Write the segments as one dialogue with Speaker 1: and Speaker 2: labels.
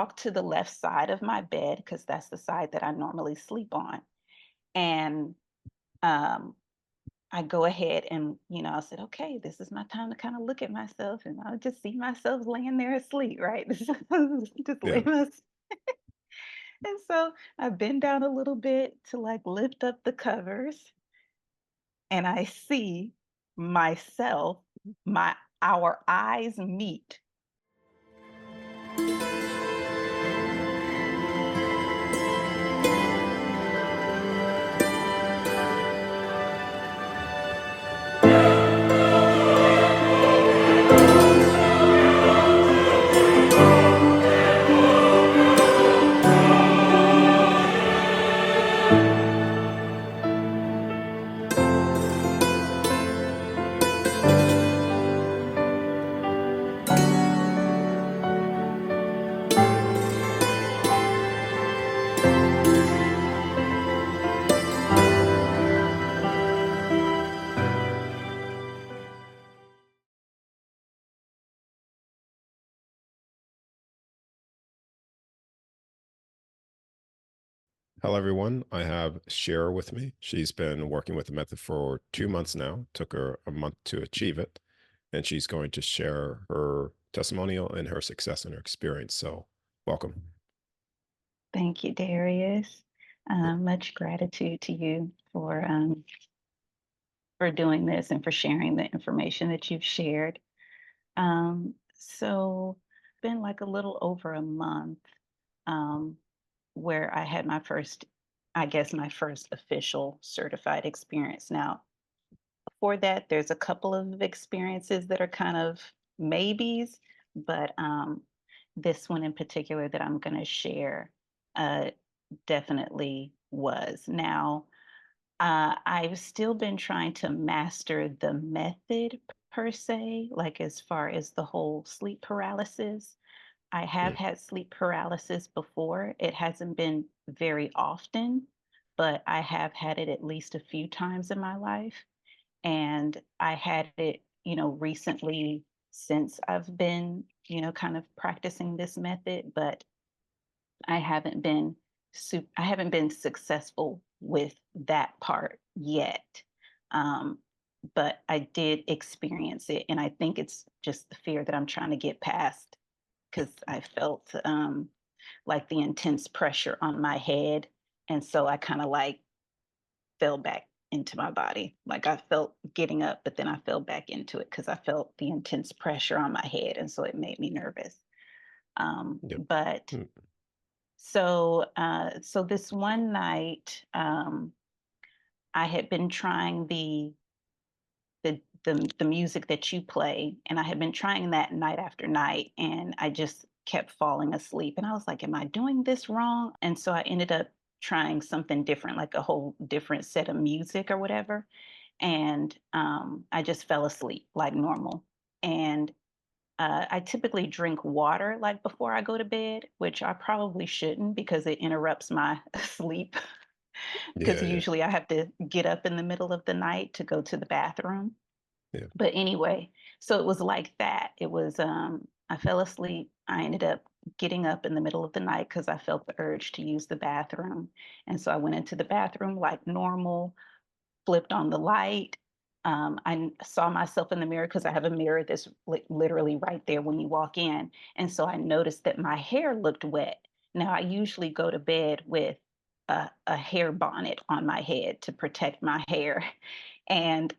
Speaker 1: walk to the left side of my bed because that's the side that I normally sleep on. And um, I go ahead and, I said, okay, this is my time to kind of look at myself. And I'll just see myself laying there asleep, right? Just lay
Speaker 2: Yeah.
Speaker 1: myself. And so I bend down a little bit to like lift up the covers and I see myself, our eyes meet.
Speaker 2: Hello, everyone. I have Sheirah with me. She's been working with the method for 2 months now. Took her a month to achieve it. And she's going to share her testimonial and her success and her experience. So, welcome.
Speaker 1: Thank you, Darius.
Speaker 2: Yeah.
Speaker 1: Much gratitude to you for doing this and for sharing the information that you've shared. So, been like a little over a month um, where I had my first official certified experience. Now, before that, there's a couple of experiences that are kind of maybes, but this one in particular that I'm going to share uh, definitely was. Now, I've still been trying to master the method per se, like as far as the whole sleep paralysis. I have
Speaker 2: Mm.
Speaker 1: had sleep paralysis before. It hasn't been very often, but I have had it at least a few times in my life. And I had it, recently since I've been, kind of practicing this method, but I haven't been I haven't been successful with that part yet. Um, but I did experience it, and I think it's just the fear that I'm trying to get past because I felt like the intense pressure on my head, and so I kind of like fell back into my body. Like I felt getting up, but then I fell back into it because I felt the intense pressure on my head, and so it made me nervous.
Speaker 2: Yep.
Speaker 1: But
Speaker 2: Mm.
Speaker 1: so this one night, I had been trying the music that you play, and I had been trying that night after night, and I just kept falling asleep. And I was like, "Am I doing this wrong?" And so I ended up trying something different, like a whole different set of music or whatever. And I just fell asleep like normal. And I typically drink water like before I go to bed, which I probably shouldn't because it interrupts my sleep. Because
Speaker 2: Yeah. Yeah.
Speaker 1: usually I have to get up in the middle of the night to go to the bathroom.
Speaker 2: Yeah.
Speaker 1: But anyway, so it was like that. It was, I fell asleep. I ended up getting up in the middle of the night because I felt the urge to use the bathroom. And so I went into the bathroom like normal, flipped on the light. Saw myself in the mirror because I have a mirror that's literally right there when you walk in. And so I noticed that my hair looked wet. Now, I usually go to bed with a hair bonnet on my head to protect my hair. And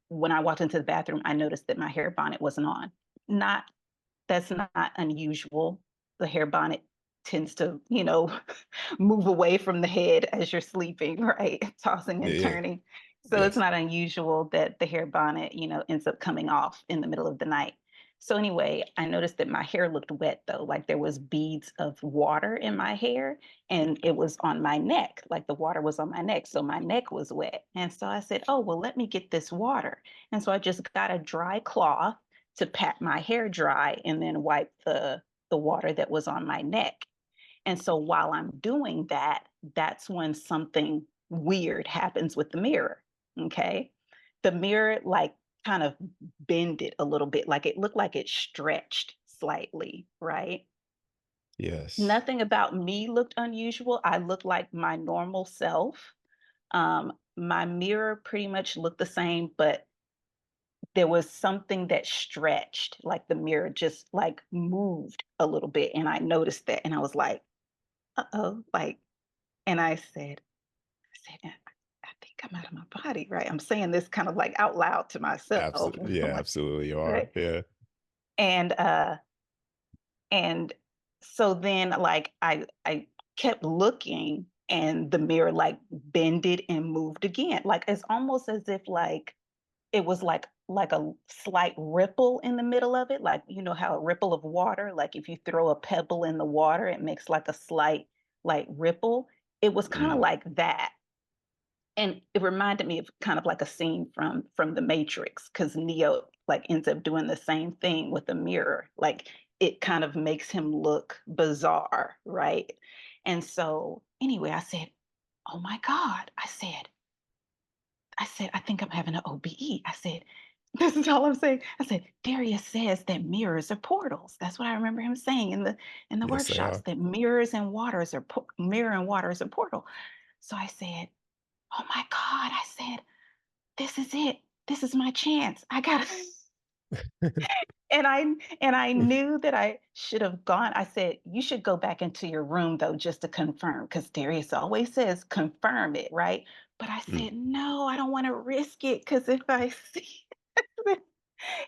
Speaker 1: when I walked into the bathroom, I noticed that my hair bonnet wasn't on. Not That's not unusual. The hair bonnet tends to, move away from the head as you're sleeping, right? Tossing
Speaker 2: Yeah.
Speaker 1: and
Speaker 2: Yeah.
Speaker 1: turning. So it's
Speaker 2: Yes.
Speaker 1: not unusual that the hair bonnet, ends up coming off in the middle of the night. So anyway, I noticed that my hair looked wet though, like there was beads of water in my hair and it was on my neck, like the water was on my neck. So my neck was wet. And so I said, "Oh, well, let me get this water." And so I just got a dry cloth to pat my hair dry and then wipe the water that was on my neck. And so while I'm doing that, that's when something weird happens with the mirror. Okay. The mirror like kind of bended a little bit, like it looked like it stretched slightly, right?
Speaker 2: Yes.
Speaker 1: Nothing about me looked unusual. I looked like my normal self. My mirror pretty much looked the same, but there was something that stretched, like the mirror just like moved a little bit. And I noticed that and I was like, uh-oh, like, and I think I'm out of my body, right? I'm saying this kind of like out loud to myself.
Speaker 2: Absolutely. Yeah,
Speaker 1: Like,
Speaker 2: absolutely you are.
Speaker 1: right.
Speaker 2: Yeah.
Speaker 1: And and so then like I kept looking and the mirror like bended and moved again. Like it's almost as if like it was like a slight ripple in the middle of it, like you know how a ripple of water, like if you throw a pebble in the water, it makes like a slight like ripple. It was kind of
Speaker 2: Mm.
Speaker 1: like that. And it reminded me of kind of like a scene from The Matrix, because Neo like ends up doing the same thing with the mirror. Like it kind of makes him look bizarre, right? And so anyway, I said, "Oh my God." I said, "I think I'm having an OBE." I said, this is all I'm saying. I said, "Darius says that mirrors are portals." That's what I remember him saying in the
Speaker 2: Yes, they
Speaker 1: workshops,
Speaker 2: are.
Speaker 1: that mirrors and waters are mirror and water is a portal. So I said, "Oh my God." I said, "This is it. This is my chance. I gotta." And I knew that I should have gone. I said, "You should go back into your room though, just to confirm, because Darius always says confirm it, right?" But I
Speaker 2: Mm.
Speaker 1: said, "No, I don't want to risk it, because if I see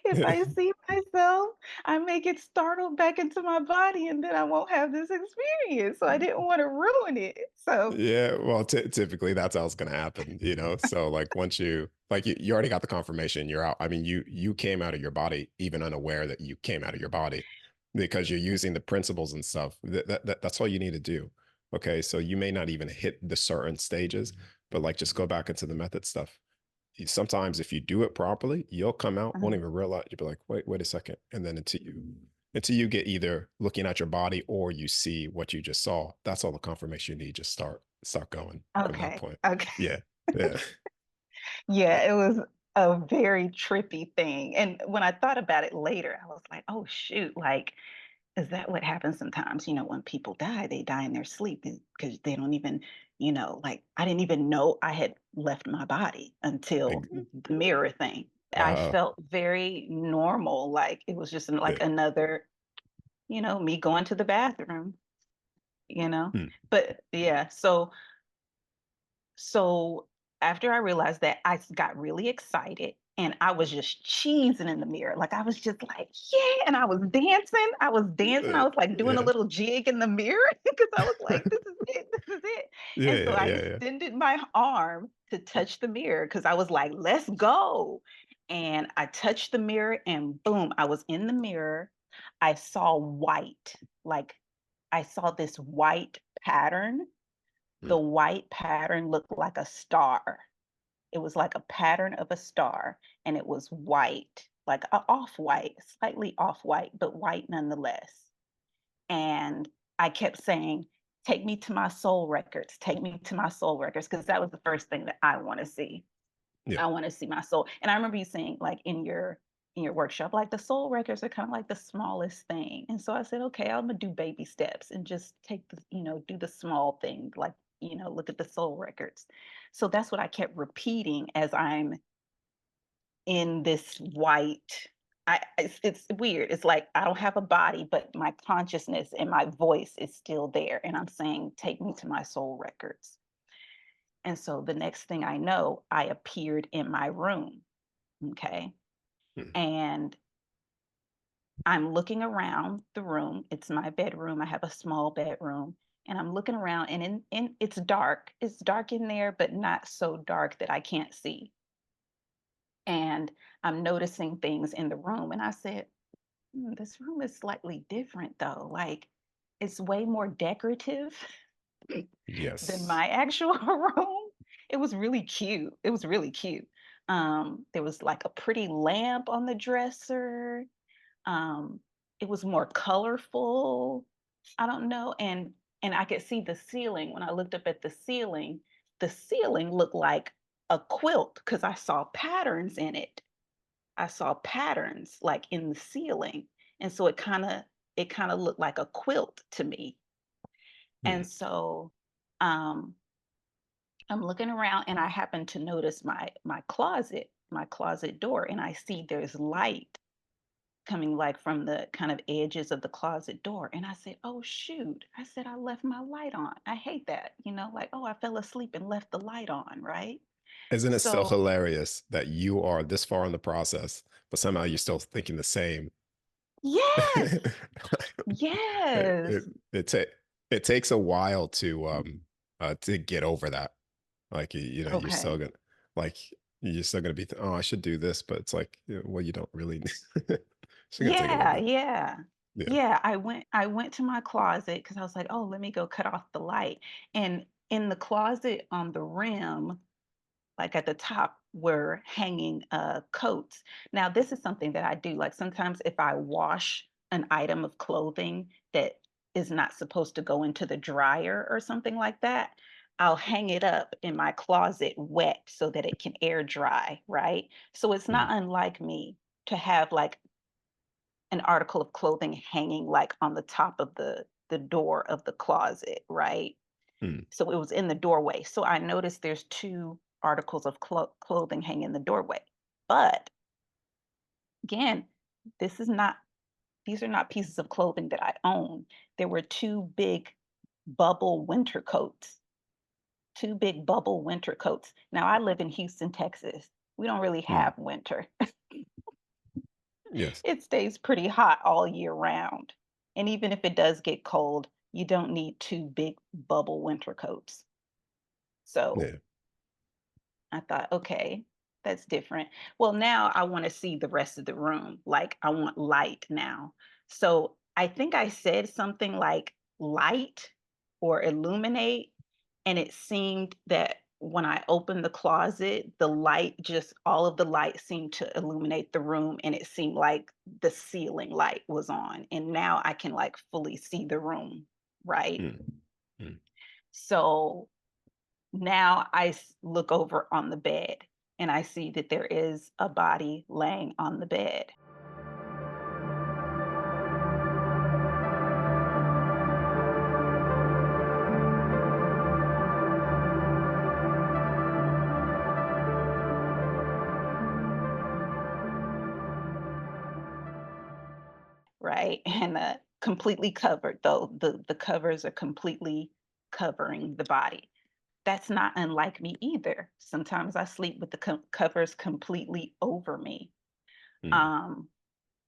Speaker 1: if I see myself, I may get startled back into my body and then I won't have this experience." So I didn't want to ruin it. So
Speaker 2: Yeah, well, typically that's how it's gonna happen, you know. So like once you like you already got the confirmation, you're out. I mean, you came out of your body even unaware that you came out of your body because you're using the principles and stuff. That's all you need to do. Okay, so you may not even hit the certain stages, but like just go back into the method stuff. Sometimes if you do it properly, you'll come out, won't
Speaker 1: mhm.
Speaker 2: even realize. You'll be like, wait a second, and then until you get either looking at your body or you see what you just saw, that's all the confirmation you need. Just start going from that
Speaker 1: Okay.
Speaker 2: point.
Speaker 1: Okay.
Speaker 2: Yeah, yeah,
Speaker 1: Yeah, it was a very trippy thing. And when I thought about it later, I was like, "Oh shoot, like is that what happens sometimes, when people die, they die in their sleep because they don't even, like I didn't even know I had left my body until
Speaker 2: Ex-
Speaker 1: the mirror thing. I
Speaker 2: uh,
Speaker 1: felt very normal, like it was just like
Speaker 2: yeah.
Speaker 1: another, me going to the bathroom, you know.
Speaker 2: Hmm.
Speaker 1: But yeah, so after I realized that, got really excited and I was just cheesing in the mirror. Like I was just like, yeah. And I was dancing. I was dancing. I was like doing a
Speaker 2: Yeah,
Speaker 1: little jig in the mirror because I was like, this is it. This is it.
Speaker 2: yeah,
Speaker 1: And so
Speaker 2: yeah,
Speaker 1: I
Speaker 2: yeah, yeah.
Speaker 1: extended my arm to touch the mirror because I was like, let's go. And I touched the mirror and boom, I was in the mirror. I saw white, like I saw this white pattern.
Speaker 2: Hmm.
Speaker 1: The white pattern looked like a star. It was like a pattern of a star, and it was white, like a off-white, slightly off-white, but white nonetheless. And I kept saying, "Take me to my soul records, take me to my soul records," because that was the first thing that I want to see.
Speaker 2: Yeah,
Speaker 1: I want to see my soul. And I remember you saying, like in your workshop, like the soul records are kind of like the smallest thing. And so I said, okay, I'm gonna do baby steps and just take the, do the small thing, like, look at the soul records. So that's what I kept repeating as I'm in this white. It's weird. It's like I don't have a body, but my consciousness and my voice is still there. And I'm saying, take me to my soul records. And so the next thing I know, I appeared in my room. Okay.
Speaker 2: hmm,
Speaker 1: And I'm looking around the room. It's my bedroom. I have a small bedroom. And I'm looking around and in it's dark. It's dark in there, but not so dark that I can't see. And I'm noticing things in the room. And I said, this room is slightly different though. Like it's way more decorative than
Speaker 2: yes.
Speaker 1: my actual room. It was really cute. It was really cute. There was like a pretty lamp on the dresser. Um, it was more colorful. I don't know. And I could see the ceiling. When I looked up at the ceiling looked like a quilt because I saw patterns in it. I saw patterns like in the ceiling. And so it kind of looked like a quilt to me.
Speaker 2: Hmm.
Speaker 1: And so um, I'm looking around and I happen to notice my closet door, and I see there's light coming like from the kind of edges of the closet door. And I said, "Oh shoot." I said, "I left my light on." I hate that, like, "Oh, I fell asleep and left the light on," right?
Speaker 2: Isn't it so
Speaker 1: So,
Speaker 2: hilarious that you are this far in the process, but somehow you're still thinking the same?
Speaker 1: yes.
Speaker 2: it, it,
Speaker 1: Yes.
Speaker 2: it, ta- it takes a while to get over that. Like you're still
Speaker 1: Okay.
Speaker 2: gonna like you're still gonna be oh, I should do this, but it's like, well, you don't really it's gonna take a little
Speaker 1: Yeah,
Speaker 2: bit.
Speaker 1: yeah.
Speaker 2: Yeah.
Speaker 1: Yeah, I went to my closet because I was like, "Oh, let me go cut off the light." And in the closet on the rim, like at the top, were hanging coats. Now, this is something that I do. Like sometimes if I wash an item of clothing that is not supposed to go into the dryer or something like that, I'll hang it up in my closet wet so that it can air dry, right? So it's
Speaker 2: Mm,
Speaker 1: not unlike me to have like an article of clothing hanging like on the top of the door of the closet, right?
Speaker 2: mm,
Speaker 1: So it was in the doorway. So I noticed there's two articles of clothing hanging in the doorway. But again, this is not these are not pieces of clothing that I own. There were bubble winter coats, two big bubble winter coats. Now I live in Houston, Texas. We don't really
Speaker 2: mm.
Speaker 1: have winter.
Speaker 2: Yes.
Speaker 1: It stays pretty hot all year round. And even if it does get cold, you don't need two big bubble winter coats. So
Speaker 2: Yeah.
Speaker 1: I thought, okay, that's different. Well, now I want to see the rest of the room. Like, I want light now. So I think I said something like light or illuminate. And it seemed that when I opened the closet, all of the light seemed to illuminate the room. And it seemed like the ceiling light was on. And now I can like fully see the room. Right.
Speaker 2: Mm, mm.
Speaker 1: So now look over on the bed and I see that there is a body laying on the bed. Right? And completely covered, though. The covers are completely covering the body. That's not unlike me either. Sometimes I sleep with the covers completely over me.
Speaker 2: Mm.
Speaker 1: Um,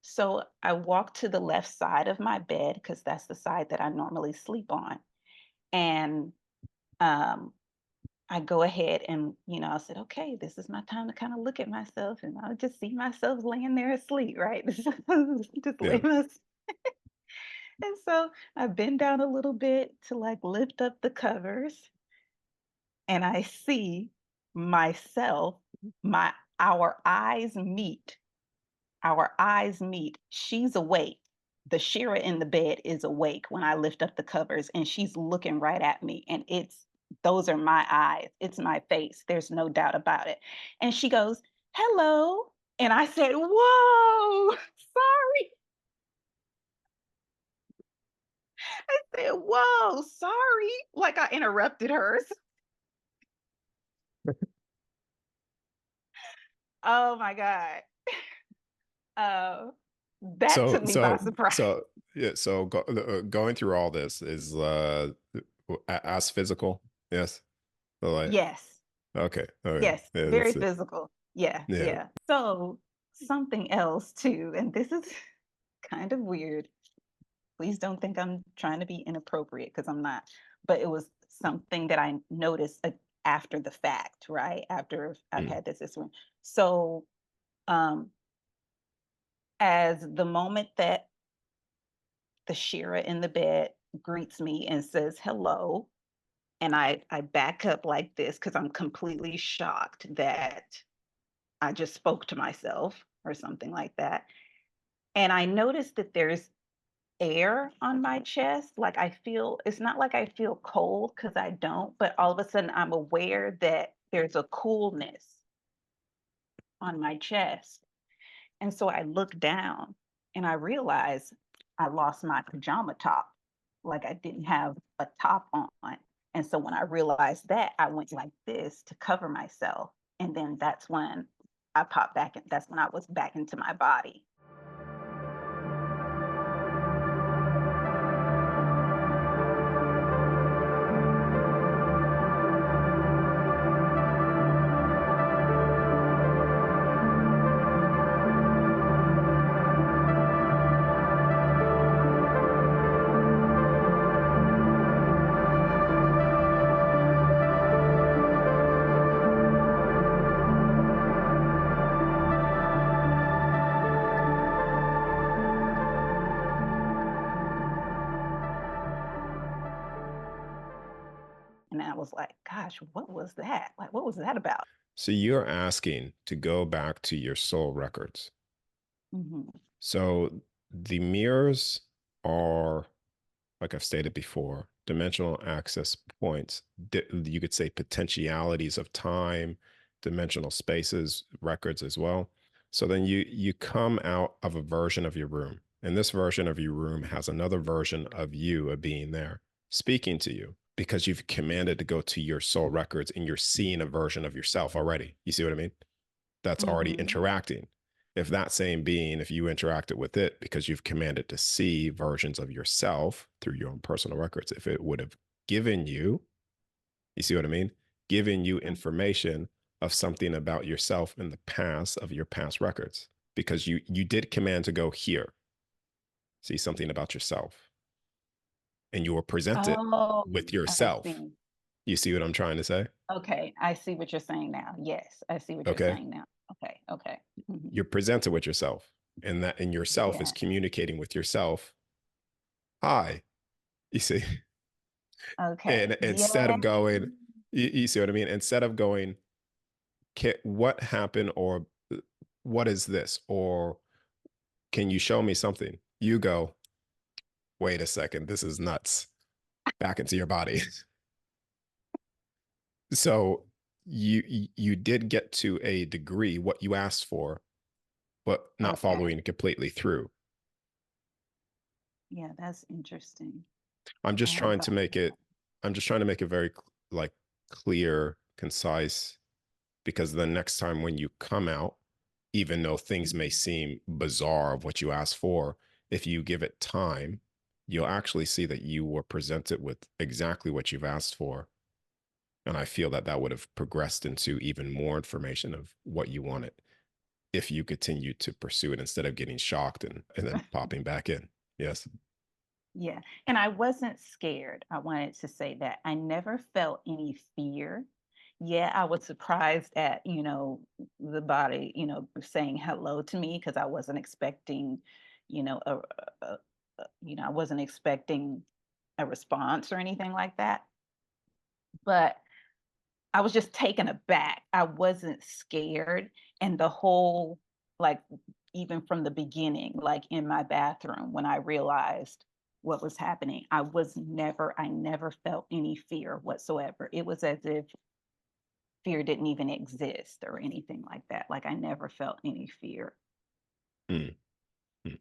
Speaker 1: so I walk to the left side of my bed because that's the side that I normally sleep on. And um, I go ahead and, I said, okay, this is my time to kind of look at myself. And I just see myself laying there asleep, right? Just lay
Speaker 2: Yeah.
Speaker 1: myself. And so I bend down a little bit to like lift up the covers and I see myself, my our eyes meet. Our eyes meet. She's awake. The Sheirah in the bed is awake when I lift up the covers and she's looking right at me. And those are my eyes. It's my face. There's no doubt about it. And she goes, "Hello." And I said, "Whoa, sorry." I said, "Whoa, sorry." Like I interrupted her. Oh my God. Uh, that
Speaker 2: So
Speaker 1: took me by
Speaker 2: so
Speaker 1: surprise.
Speaker 2: so yeah. So going through all this is as physical. Yes. So like
Speaker 1: Yes.
Speaker 2: okay. Okay.
Speaker 1: Yes,
Speaker 2: Yeah.
Speaker 1: very
Speaker 2: That's it.
Speaker 1: physical. Yeah,
Speaker 2: Yeah.
Speaker 1: yeah. So, something else too, and this is kind of weird. Please don't think I'm trying to be inappropriate because I'm not. But it was something that I noticed after the fact, right? After I've
Speaker 2: Mm,
Speaker 1: had this one. So, um, as the moment that the Shira in the bed greets me and says hello, and I back up like this because I'm completely shocked that I just spoke to myself or something like that. And I noticed that there's air on my chest. Like it's not like I feel cold because I don't, but all of a sudden I'm aware that there's a coolness on my chest. And so I look down and I realize I lost my pajama top. Like I didn't have a top on. And so when I realized that, I went like this to cover myself. And then that's when I popped back in. That's when I was back into my body. And I was like, gosh, what was that? Like, what was that about?
Speaker 2: So you're asking to go back to your soul records.
Speaker 1: Hmm.
Speaker 2: So the mirrors are, like I've stated before, dimensional access points. You could say potentialities of time, dimensional spaces, records as well. So then you come out of a version of your room, and this version of your room has another version of you being there, speaking to you because you've commanded to go to your soul records and you're seeing a version of yourself already. You see what I mean? That's already
Speaker 1: Hmm.
Speaker 2: interacting. If that same being, if you interacted with it because you've commanded to see versions of yourself through your own personal records, if it would have given you, you see what I mean? Given you information of something about yourself in the past of your past records, because you did command to go here, see something about yourself, and you were presented
Speaker 1: Oh,
Speaker 2: with
Speaker 1: I
Speaker 2: yourself.
Speaker 1: see.
Speaker 2: You see what I'm trying to say?
Speaker 1: Okay, I see what you're saying now. Yes, I see what you're
Speaker 2: Okay.
Speaker 1: saying now. Okay, okay. Hmm.
Speaker 2: You're presented with yourself, and that and yourself is
Speaker 1: Yeah.
Speaker 2: communicating with yourself. Hi, you see, and
Speaker 1: Okay.
Speaker 2: instead
Speaker 1: Yeah.
Speaker 2: of going, you see what I mean? Instead of going, what happened, or what is this, or can you show me something? You go, wait a second, this is nuts. Back into your body. So you did get to a degree what you asked for, but not
Speaker 1: Okay.
Speaker 2: following completely through.
Speaker 1: Yeah, that's interesting.
Speaker 2: I'm
Speaker 1: I
Speaker 2: just
Speaker 1: hadn't
Speaker 2: trying to
Speaker 1: thought
Speaker 2: make
Speaker 1: about
Speaker 2: it.
Speaker 1: that.
Speaker 2: I'm just trying to make it very like clear, concise, because the next time when you come out, even though things may
Speaker 1: Mhm.
Speaker 2: seem bizarre of what you asked for, if you give it time, you'll actually see that you were presented with exactly what you've asked for. And I feel that that would have progressed into even more information of what you wanted if you continue to pursue it instead of getting shocked and then popping back in. Yes.
Speaker 1: Yeah. And I wasn't scared. I wanted to say that. I never felt any fear. Yeah, I was surprised at, the body, saying hello to me because I wasn't expecting, you know, I wasn't expecting a response or anything like that. But I was just taken aback. I wasn't scared. And the whole, like, even from the beginning, like in my bathroom, when I realized what was happening, I never felt any fear whatsoever. It was as if fear didn't even exist or anything like that. Like I never felt any fear.
Speaker 2: Mm, mm.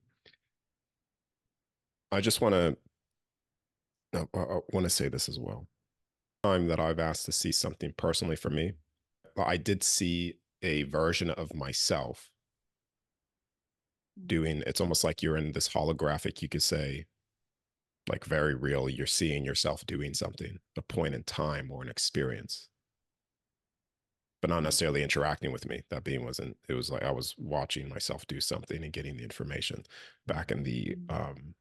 Speaker 2: I just want to I want to say this as well. Time that I've asked to see something personally for me, I did see a version of myself
Speaker 1: Mm.
Speaker 2: doing. It's almost like you're in this holographic. You could say like very real. You're seeing yourself doing something, a point in time or an experience, but not necessarily
Speaker 1: Okay.
Speaker 2: interacting with me. That being wasn't. It was like I was watching myself do something and getting the information back in the
Speaker 1: Mm.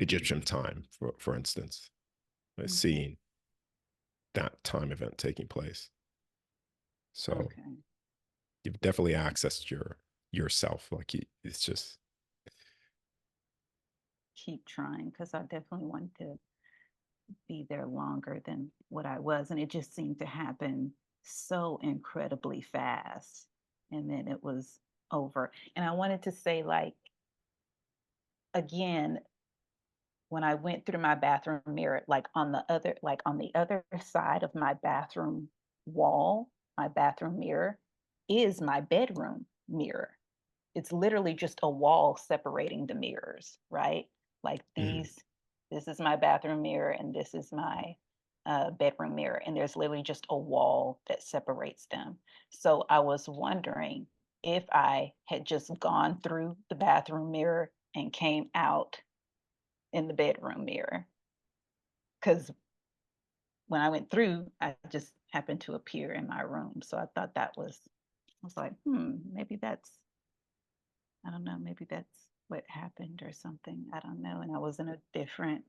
Speaker 2: Egyptian time, for instance,
Speaker 1: Okay.
Speaker 2: seeing that time event taking place. So
Speaker 1: Okay.
Speaker 2: you've definitely accessed yourself. Like it's just
Speaker 1: Keep trying because I definitely want to be there longer than what I was. And it just seemed to happen so incredibly fast. And then it was over. And I wanted to say, like, again, when I went through my bathroom mirror, like on the other side of my bathroom wall, my bathroom mirror is my bedroom mirror. It's literally just a wall separating the mirrors, right? Like
Speaker 2: Mhm.
Speaker 1: this is my bathroom mirror and this is my bedroom mirror, and there's literally just a wall that separates them. So I was wondering if I had just gone through the bathroom mirror and came out in the bedroom mirror, because when I went through, I just happened to appear in my room. So I thought I was like, maybe that's, I don't know, maybe that's what happened or something. I don't know. And I was in a different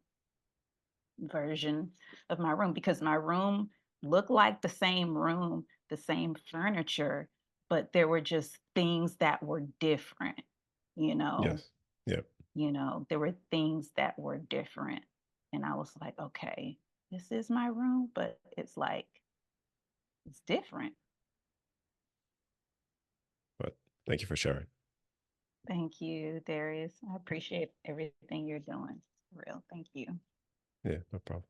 Speaker 1: version of my room because my room looked like the same room, the same furniture, but there were just things that were different, you know,
Speaker 2: Yes. Yep.
Speaker 1: there were things that were different. And I was like, okay, this is my room, but it's like it's different.
Speaker 2: But thank you for sharing.
Speaker 1: Thank you, Darius. I appreciate everything you're doing. For real. Thank you.
Speaker 2: Yeah, no problem.